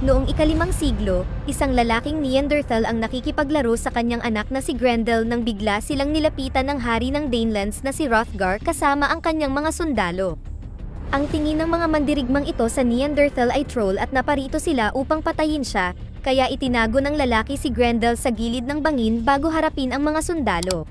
Noong ika-5 siglo, isang lalaking Neanderthal ang nakikipaglaro sa kanyang anak na si Grendel nang bigla silang nilapitan ng hari ng Danelands na si Hrothgar kasama ang kanyang mga sundalo. Ang tingin ng mga mandirigmang ito sa Neanderthal ay troll at naparito sila upang patayin siya, kaya itinago ng lalaki si Grendel sa gilid ng bangin bago harapin ang mga sundalo.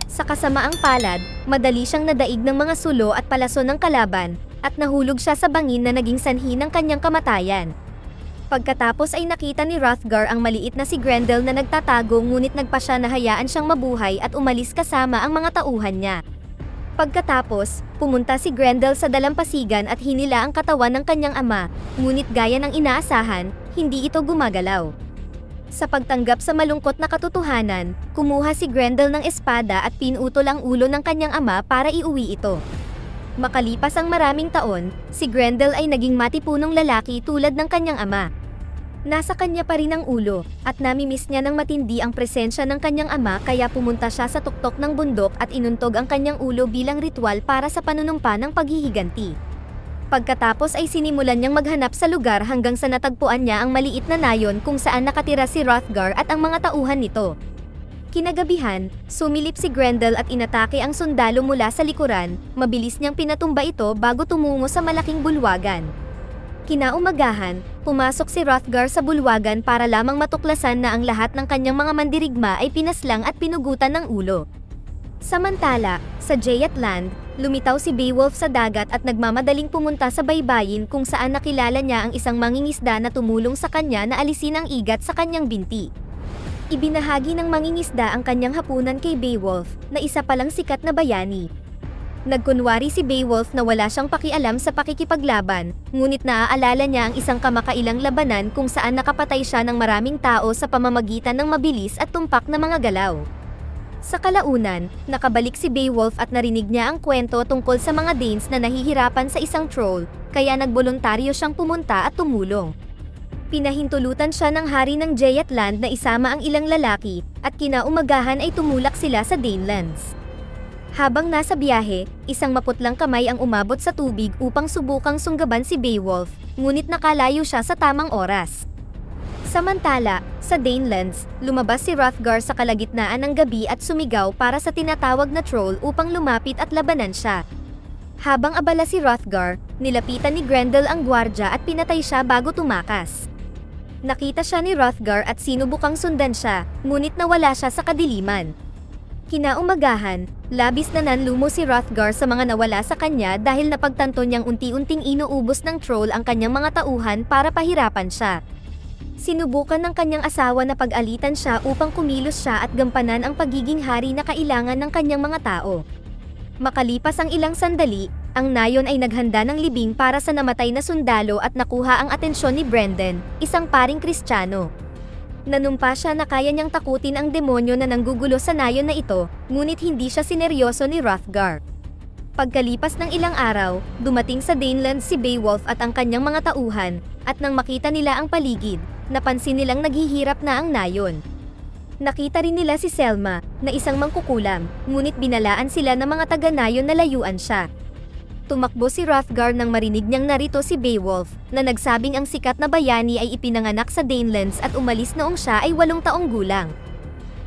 Sa kasamaang palad, madali siyang nadaig ng mga sulo at palaso ng kalaban, at nahulog siya sa bangin na naging sanhi ng kanyang kamatayan. Pagkatapos ay nakita ni Hrothgar ang maliit na si Grendel na nagtatago ngunit nagpa siya na hayaan siyang mabuhay at umalis kasama ang mga tauhan niya. Pagkatapos, pumunta si Grendel sa dalampasigan at hinila ang katawan ng kanyang ama, ngunit gaya ng inaasahan, hindi ito gumagalaw. Sa pagtanggap sa malungkot na katotohanan, kumuha si Grendel ng espada at pinutol ang ulo ng kanyang ama para iuwi ito. Makalipas ang maraming taon, si Grendel ay naging matipunong lalaki tulad ng kanyang ama. Nasa kanya pa rin ang ulo, at namimiss niya ng matindi ang presensya ng kanyang ama kaya pumunta siya sa tuktok ng bundok at inuntog ang kanyang ulo bilang ritual para sa panunumpa ng paghihiganti. Pagkatapos ay sinimulan niyang maghanap sa lugar hanggang sa natagpuan niya ang maliit na nayon kung saan nakatira si Hrothgar at ang mga tauhan nito. Kinagabihan, sumilip si Grendel at inatake ang sundalo mula sa likuran, mabilis niyang pinatumba ito bago tumungo sa malaking bulwagan. Kinaumagahan, pumasok si Hrothgar sa bulwagan para lamang matuklasan na ang lahat ng kanyang mga mandirigma ay pinaslang at pinugutan ng ulo. Samantala, sa Jeyatland, lumitaw si Beowulf sa dagat at nagmamadaling pumunta sa baybayin kung saan nakilala niya ang isang mangingisda na tumulong sa kanya na alisin ang igat sa kanyang binti. Ibinahagi ng mangingisda ang kanyang hapunan kay Beowulf, na isa palang sikat na bayani. Nagkunwari si Beowulf na wala siyang pakialam sa pakikipaglaban, ngunit naaalala niya ang isang kamakailang labanan kung saan nakapatay siya ng maraming tao sa pamamagitan ng mabilis at tumpak na mga galaw. Sa kalaunan, nakabalik si Beowulf at narinig niya ang kwento tungkol sa mga Danes na nahihirapan sa isang troll, kaya nagboluntaryo siyang pumunta at tumulong. Pinahintulutan siya ng hari ng Jeyatland na isama ang ilang lalaki, at kinaumagahan ay tumulak sila sa Danelands. Habang nasa biyahe, isang maputlang kamay ang umabot sa tubig upang subukang sunggaban si Beowulf, ngunit nakalayo siya sa tamang oras. Samantala, sa Danelands, lumabas si Hrothgar sa kalagitnaan ng gabi at sumigaw para sa tinatawag na troll upang lumapit at labanan siya. Habang abala si Hrothgar, nilapitan ni Grendel ang gwardya at pinatay siya bago tumakas. Nakita siya ni Hrothgar at sinubukang sundan siya, ngunit nawala siya sa kadiliman. Kinaumagahan, labis na nanlumo si Hrothgar sa mga nawala sa kanya dahil napagtanto niyang unti-unting inuubos ng troll ang kanyang mga tauhan para pahirapan siya. Sinubukan ng kanyang asawa na pag-alitan siya upang kumilos siya at gampanan ang pagiging hari na kailangan ng kanyang mga tao. Makalipas ang ilang sandali, ang nayon ay naghanda ng libing para sa namatay na sundalo at nakuha ang atensyon ni Brendan, isang paring Kristiyano. Nanumpa siya na kaya niyang takutin ang demonyo na nanggugulo sa nayon na ito, ngunit hindi siya sineryoso ni Hrothgar. Pagkalipas ng ilang araw, dumating sa Danelands si Beowulf at ang kanyang mga tauhan, at nang makita nila ang paligid, napansin nilang naghihirap na ang nayon. Nakita rin nila si Selma, na isang mangkukulam, ngunit binalaan sila ng mga taga-nayon na layuan siya. Tumakbo si Hrothgar nang marinig niyang narito si Beowulf, na nagsabing ang sikat na bayani ay ipinanganak sa Danelands at umalis noong siya ay 8 taong gulang.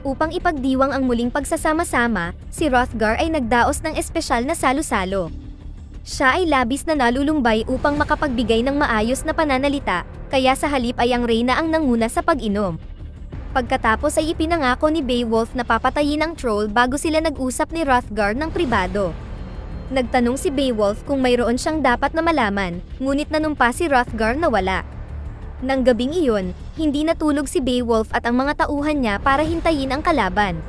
Upang ipagdiwang ang muling pagsasama-sama, si Hrothgar ay nagdaos ng espesyal na salo-salo. Siya ay labis na nalulumbay upang makapagbigay ng maayos na pananalita, kaya sa halip ay ang reyna ang nanguna sa pag-inom. Pagkatapos ay ipinangako ni Beowulf na papatayin ang troll bago sila nag-usap ni Hrothgar ng pribado. Nagtanong si Beowulf kung mayroon siyang dapat na malaman, ngunit nanumpa si Hrothgar na wala. Nang gabing iyon, hindi natulog si Beowulf at ang mga tauhan niya para hintayin ang kalaban.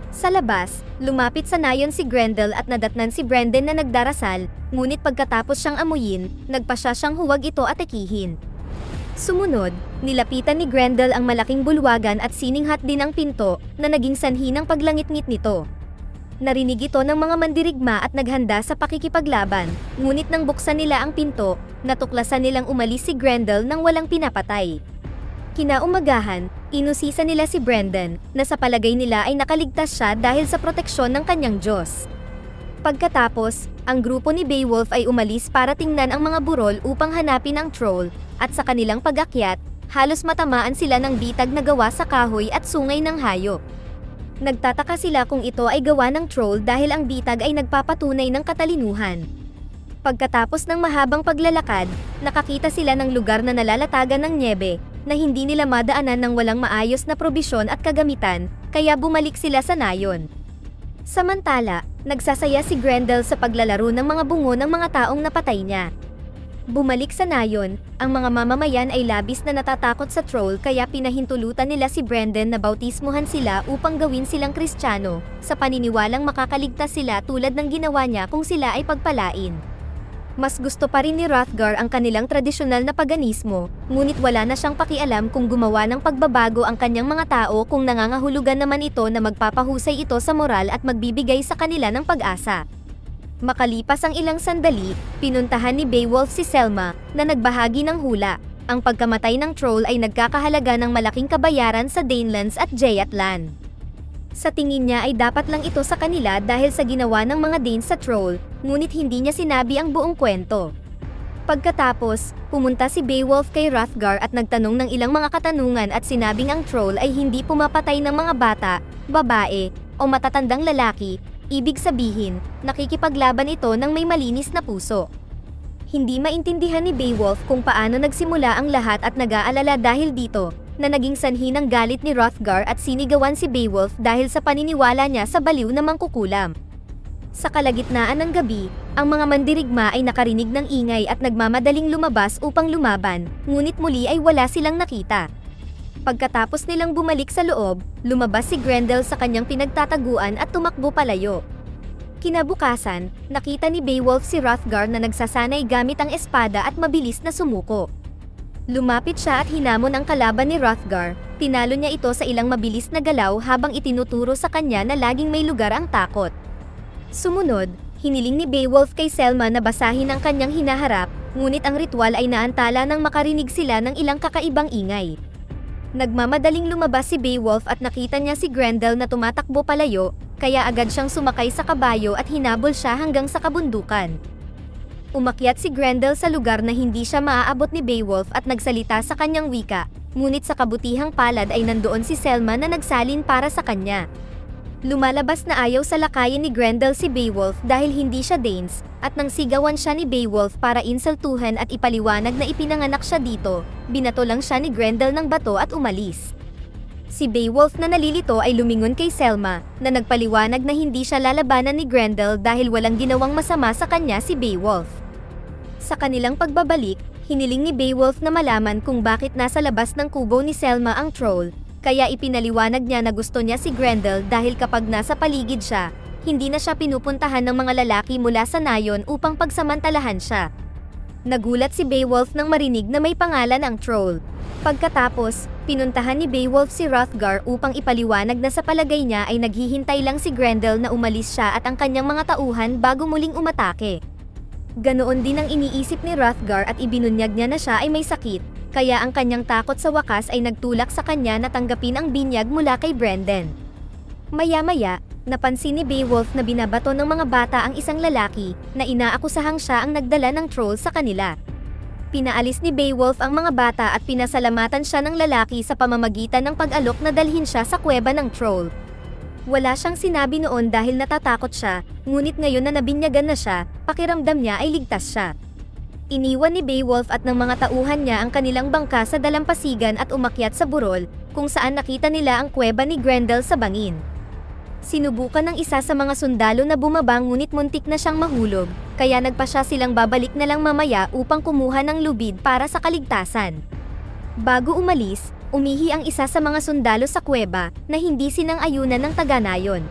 Sa labas, lumapit sa nayon si Grendel at nadatnan si Brendan na nagdarasal, ngunit pagkatapos siyang amuyin, nagpasya siyang huwag ito atikihin. Sumunod, nilapitan ni Grendel ang malaking bulwagan at sininghat din ang pinto, na naging sanhi ng paglangit-ngit nito. Narinig ito ng mga mandirigma at naghanda sa pakikipaglaban, ngunit nang buksan nila ang pinto, natuklasan nilang umalis si Grendel nang walang pinapatay. Kinaumagahan, inusisa nila si Brendan, na sa palagay nila ay nakaligtas siya dahil sa proteksyon ng kanyang Diyos. Pagkatapos, ang grupo ni Beowulf ay umalis para tingnan ang mga burol upang hanapin ang troll, at sa kanilang pag-akyat, halos matamaan sila ng bitag na gawa sa kahoy at sungay ng hayop. Nagtataka sila kung ito ay gawa ng troll dahil ang bitag ay nagpapatunay ng katalinuhan. Pagkatapos ng mahabang paglalakad, nakakita sila ng lugar na nalalatagan ng nyebe, na hindi nila madaanan ng walang maayos na probisyon at kagamitan, kaya bumalik sila sa nayon. Samantala, nagsasaya si Grendel sa paglalaro ng mga bungo ng mga taong napatay niya. Bumalik sa nayon, ang mga mamamayan ay labis na natatakot sa troll kaya pinahintulutan nila si Brendan na bautismuhan sila upang gawin silang Kristiyano, sa paniniwalang makakaligtas sila tulad ng ginawa niya kung sila ay pagpalain. Mas gusto pa rin ni Hrothgar ang kanilang tradisyonal na paganismo, ngunit wala na siyang pakialam kung gumawa ng pagbabago ang kanyang mga tao kung nangangahulugan naman ito na magpapahusay ito sa moral at magbibigay sa kanila ng pag-asa. Makalipas ang ilang sandali, pinuntahan ni Beowulf si Selma, na nagbahagi ng hula. Ang pagkamatay ng troll ay nagkakahalaga ng malaking kabayaran sa Danelands at Jeyatlan. Sa tingin niya ay dapat lang ito sa kanila dahil sa ginawa ng mga Danes sa troll, ngunit hindi niya sinabi ang buong kwento. Pagkatapos, pumunta si Beowulf kay Hrothgar at nagtanong ng ilang mga katanungan at sinabing ang troll ay hindi pumapatay ng mga bata, babae, o matatandang lalaki, ibig sabihin, nakikipaglaban ito ng may malinis na puso. Hindi maintindihan ni Beowulf kung paano nagsimula ang lahat at nag-aalala dahil dito, na naging sanhi ng galit ni Hrothgar at sinigawan si Beowulf dahil sa paniniwala niya sa baliw na mangkukulam. Sa kalagitnaan ng gabi, ang mga mandirigma ay nakarinig ng ingay at nagmamadaling lumabas upang lumaban, ngunit muli ay wala silang nakita. Pagkatapos nilang bumalik sa loob, lumabas si Grendel sa kanyang pinagtataguan at tumakbo palayo. Kinabukasan, nakita ni Beowulf si Hrothgar na nagsasanay gamit ang espada at mabilis na sumuko. Lumapit siya at hinamon ang kalaban ni Hrothgar, tinalo niya ito sa ilang mabilis na galaw habang itinuturo sa kanya na laging may lugar ang takot. Sumunod, hiniling ni Beowulf kay Selma na basahin ang kanyang hinaharap, ngunit ang ritual ay naantala nang makarinig sila ng ilang kakaibang ingay. Nagmamadaling lumabas si Beowulf at nakita niya si Grendel na tumatakbo palayo, kaya agad siyang sumakay sa kabayo at hinabol siya hanggang sa kabundukan. Umakyat si Grendel sa lugar na hindi siya maaabot ni Beowulf at nagsalita sa kanyang wika, ngunit sa kabutihang palad ay nandoon si Selma na nagsalin para sa kanya. Lumalabas na ayaw sa lakayin ni Grendel si Beowulf dahil hindi siya Danes, at nang sigawan siya ni Beowulf para insultuhan at ipaliwanag na ipinanganak siya dito, binato lang siya ni Grendel ng bato at umalis. Si Beowulf na nalilito ay lumingon kay Selma, na nagpaliwanag na hindi siya lalabanan ni Grendel dahil walang ginawang masama sa kanya si Beowulf. Sa kanilang pagbabalik, hiniling ni Beowulf na malaman kung bakit nasa labas ng kubo ni Selma ang troll, kaya ipinaliwanag niya na gusto niya si Grendel dahil kapag nasa paligid siya, hindi na siya pinupuntahan ng mga lalaki mula sa nayon upang pagsamantalahan siya. Nagulat si Beowulf nang marinig na may pangalan ang troll. Pagkatapos, pinuntahan ni Beowulf si Hrothgar upang ipaliwanag na sa palagay niya ay naghihintay lang si Grendel na umalis siya at ang kanyang mga tauhan bago muling umatake. Ganoon din ang iniisip ni Hrothgar at ibinunyag niya na siya ay may sakit, kaya ang kanyang takot sa wakas ay nagtulak sa kanya na tanggapin ang binyag mula kay Brendan. Maya-maya, napansin ni Beowulf na binabato ng mga bata ang isang lalaki, na inaakusahang siya ang nagdala ng troll sa kanila. Pinaalis ni Beowulf ang mga bata at pinasalamatan siya ng lalaki sa pamamagitan ng pag-alok na dalhin siya sa kuweba ng troll. Wala siyang sinabi noon dahil natatakot siya, ngunit ngayon na nabinyagan na siya, pakiramdam niya ay ligtas siya. Iniwan ni Beowulf at ng mga tauhan niya ang kanilang bangka sa dalampasigan at umakyat sa burol, kung saan nakita nila ang kuweba ni Grendel sa bangin. Sinubukan ng isa sa mga sundalo na bumaba ngunit muntik na siyang mahulog, kaya nagpasya silang babalik na lang mamaya upang kumuha ng lubid para sa kaligtasan. Bago umalis, umihi ang isa sa mga sundalo sa kuweba na hindi sinang-ayunan ng taga-nayon.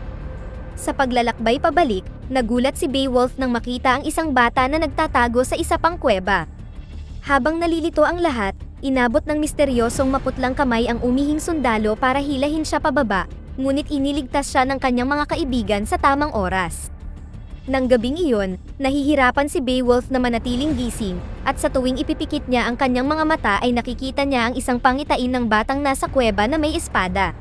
Sa paglalakbay pabalik, nagulat si Beowulf nang makita ang isang bata na nagtatago sa isa pang kuweba. Habang nalilito ang lahat, inabot ng misteryosong maputlang kamay ang umihing sundalo para hilahin siya pababa, ngunit iniligtas siya ng kanyang mga kaibigan sa tamang oras. Nang gabing iyon, nahihirapan si Beowulf na manatiling gising, at sa tuwing ipipikit niya ang kanyang mga mata ay nakikita niya ang isang pangitain ng batang nasa kuweba na may espada.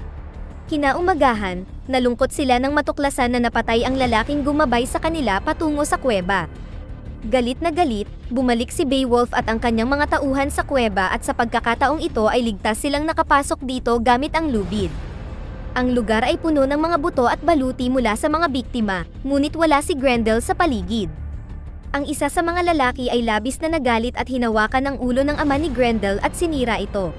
Kinaumagahan, nalungkot sila nang matuklasan na napatay ang lalaking gumabay sa kanila patungo sa kuweba. Galit na galit, bumalik si Beowulf at ang kanyang mga tauhan sa kuweba at sa pagkakataong ito ay ligtas silang nakapasok dito gamit ang lubid. Ang lugar ay puno ng mga buto at baluti mula sa mga biktima, ngunit wala si Grendel sa paligid. Ang isa sa mga lalaki ay labis na nagalit at hinawakan ang ulo ng ama ni Grendel at sinira ito.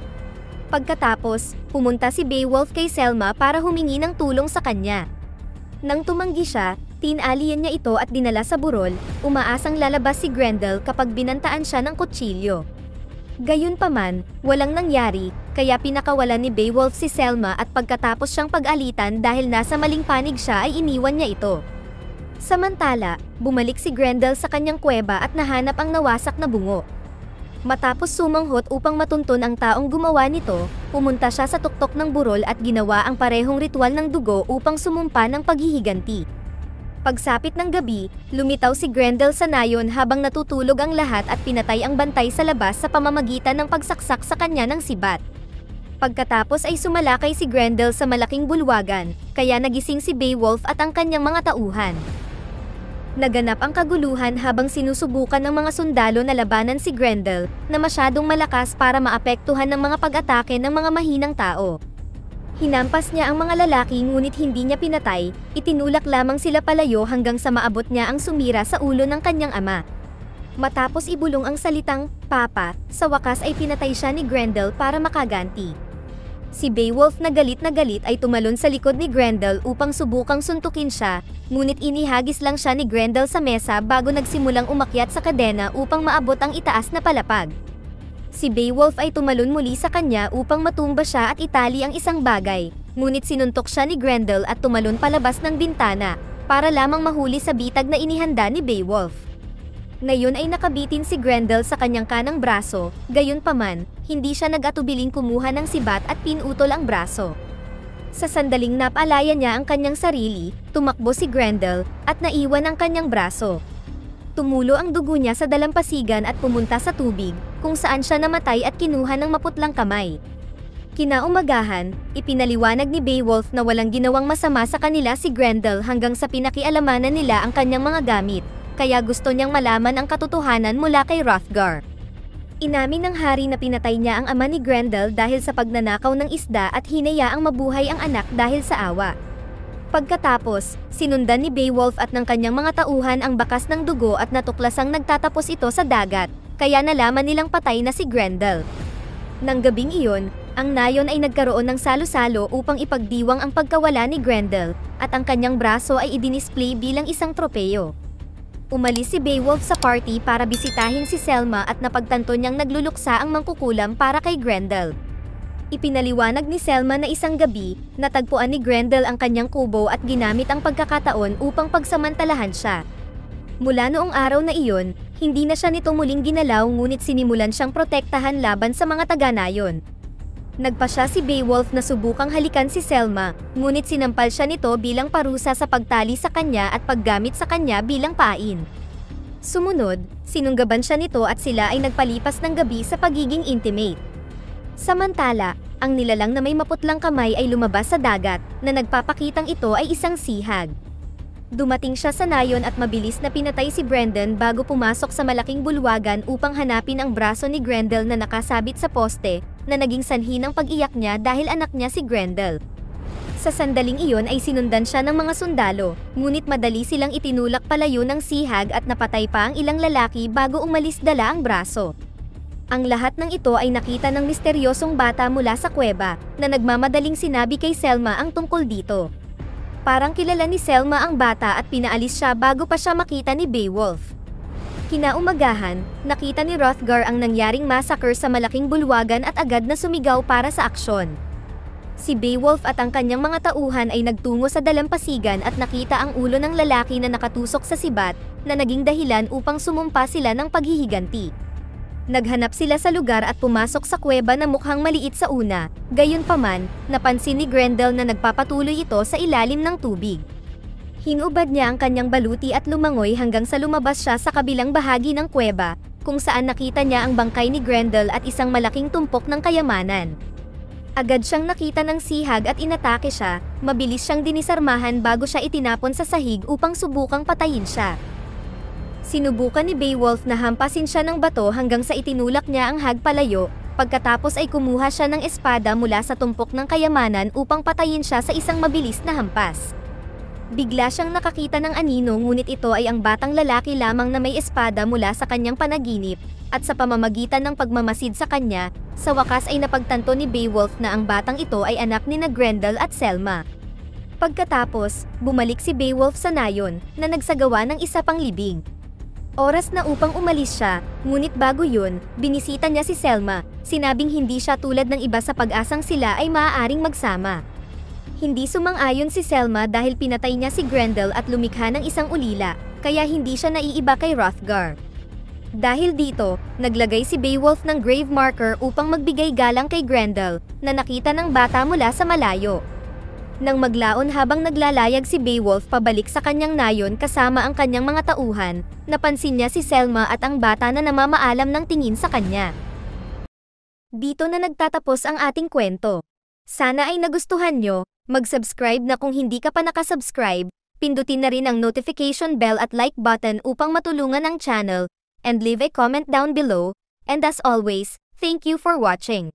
Pagkatapos, pumunta si Beowulf kay Selma para humingi ng tulong sa kanya. Nang tumanggi siya, tinalian niya ito at dinala sa burol, umaasang lalabas si Grendel kapag binantaan siya ng kutsilyo. Gayunpaman, walang nangyari, kaya pinakawalan ni Beowulf si Selma at pagkatapos siyang pag-alitan dahil nasa maling panig siya ay iniwan niya ito. Samantala, bumalik si Grendel sa kanyang kuweba at nahanap ang nawasak na bungo. Matapos sumanghot upang matunton ang taong gumawa nito, pumunta siya sa tuktok ng burol at ginawa ang parehong ritual ng dugo upang sumumpa ng paghihiganti. Pagsapit ng gabi, lumitaw si Grendel sa nayon habang natutulog ang lahat at pinatay ang bantay sa labas sa pamamagitan ng pagsaksak sa kanya ng sibat. Pagkatapos ay sumalakay si Grendel sa malaking bulwagan, kaya nagising si Beowulf at ang kanyang mga tauhan. Naganap ang kaguluhan habang sinusubukan ng mga sundalo na labanan si Grendel, na masyadong malakas para maapektuhan ng mga pag-atake ng mga mahinang tao. Hinampas niya ang mga lalaki ngunit hindi niya pinatay, itinulak lamang sila palayo hanggang sa maabot niya ang sumira sa ulo ng kanyang ama. Matapos ibulong ang salitang, "Papa," sa wakas ay pinatay siya ni Grendel para makaganti. Si Beowulf na galit ay tumalon sa likod ni Grendel upang subukang suntukin siya, ngunit inihagis lang siya ni Grendel sa mesa bago nagsimulang umakyat sa kadena upang maabot ang itaas na palapag. Si Beowulf ay tumalon muli sa kanya upang matumba siya at itali ang isang bagay, ngunit sinuntok siya ni Grendel at tumalon palabas ng bintana, para lamang mahuli sa bitag na inihanda ni Beowulf. Ngayon ay nakabitin si Grendel sa kanyang kanang braso, gayunpaman, hindi siya nag-atubiling kumuha ng sibat at pinutol ang braso. Sa sandaling napalaya niya ang kanyang sarili, tumakbo si Grendel, at naiwan ang kanyang braso. Tumulo ang dugo niya sa dalampasigan at pumunta sa tubig, kung saan siya namatay at kinuha ng maputlang kamay. Kinaumagahan, ipinaliwanag ni Beowulf na walang ginawang masama sa kanila si Grendel hanggang sa pinakialamanan nila ang kanyang mga gamit, kaya gusto niyang malaman ang katotohanan mula kay Hrothgar. Inamin ng hari na pinatay niya ang ama ni Grendel dahil sa pagnanakaw ng isda at hinayaang mabuhay ang anak dahil sa awa. Pagkatapos, sinundan ni Beowulf at ng kanyang mga tauhan ang bakas ng dugo at natuklasang nagtatapos ito sa dagat, kaya nalaman nilang patay na si Grendel. Nang gabing iyon, ang nayon ay nagkaroon ng salo-salo upang ipagdiwang ang pagkawala ni Grendel, at ang kanyang braso ay idinisplay bilang isang tropeyo. Umalis si Beowulf sa party para bisitahin si Selma at napagtanto niyang nagluluksa ang mangkukulam para kay Grendel. Ipinaliwanag ni Selma na isang gabi, natagpuan ni Grendel ang kanyang kubo at ginamit ang pagkakataon upang pagsamantalahan siya. Mula noong araw na iyon, hindi na siya nito muling ginalaw ngunit sinimulan siyang protektahan laban sa mga taga-nayon. Nagpa siya si Beowulf na subukang halikan si Selma, ngunit sinampal siya nito bilang parusa sa pagtali sa kanya at paggamit sa kanya bilang pain. Sumunod, sinunggaban siya nito at sila ay nagpalipas ng gabi sa pagiging intimate. Samantala, ang nilalang na may maputlang kamay ay lumabas sa dagat, na nagpapakitang ito ay isang sihag. Dumating siya sa nayon at mabilis na pinatay si Brendan bago pumasok sa malaking bulwagan upang hanapin ang braso ni Grendel na nakasabit sa poste, na naging sanhi ng pag-iyak niya dahil anak niya si Grendel. Sa sandaling iyon ay sinundan siya ng mga sundalo, ngunit madali silang itinulak palayo ng sihag at napatay pa ang ilang lalaki bago umalis dala ang braso. Ang lahat ng ito ay nakita ng misteryosong bata mula sa kuweba, na nagmamadaling sinabi kay Selma ang tungkol dito. Parang kilala ni Selma ang bata at pinaalis siya bago pa siya makita ni Beowulf. Kinaumagahan, nakita ni Hrothgar ang nangyaring massacre sa malaking bulwagan at agad na sumigaw para sa aksyon. Si Beowulf at ang kanyang mga tauhan ay nagtungo sa dalampasigan at nakita ang ulo ng lalaki na nakatusok sa sibat, na naging dahilan upang sumumpa sila ng paghihiganti. Naghanap sila sa lugar at pumasok sa kuweba na mukhang maliit sa una, gayunpaman, napansin ni Grendel na nagpapatuloy ito sa ilalim ng tubig. Hinubad niya ang kanyang baluti at lumangoy hanggang sa lumabas siya sa kabilang bahagi ng kuweba, kung saan nakita niya ang bangkay ni Grendel at isang malaking tumpok ng kayamanan. Agad siyang nakita ng sihag at inatake siya, mabilis siyang dinisarmahan bago siya itinapon sa sahig upang subukang patayin siya. Sinubukan ni Beowulf na hampasin siya ng bato hanggang sa itinulak niya ang hag palayo, pagkatapos ay kumuha siya ng espada mula sa tumpok ng kayamanan upang patayin siya sa isang mabilis na hampas. Bigla siyang nakakita ng anino ngunit ito ay ang batang lalaki lamang na may espada mula sa kanyang panaginip, at sa pamamagitan ng pagmamasid sa kanya, sa wakas ay napagtanto ni Beowulf na ang batang ito ay anak ni Grendel at Selma. Pagkatapos, bumalik si Beowulf sa nayon, na nagsagawa ng isa pang libing. Oras na upang umalis siya, ngunit bago yun, binisita niya si Selma, sinabing hindi siya tulad ng iba sa pag-asang sila ay maaaring magsama. Hindi sumang-ayon si Selma dahil pinatay niya si Grendel at lumikha ng isang ulila, kaya hindi siya naiiba kay Hrothgar. Dahil dito, naglagay si Beowulf ng grave marker upang magbigay galang kay Grendel, na nakita ng bata mula sa malayo. Nang maglaon habang naglalayag si Beowulf pabalik sa kanyang nayon kasama ang kanyang mga tauhan, napansin niya si Selma at ang bata na namamaalam ng tingin sa kanya. Dito na nagtatapos ang ating kwento. Sana ay nagustuhan nyo, mag-subscribe na kung hindi ka pa nakasubscribe, pindutin na rin ang notification bell at like button upang matulungan ang channel, and leave a comment down below, and as always, thank you for watching.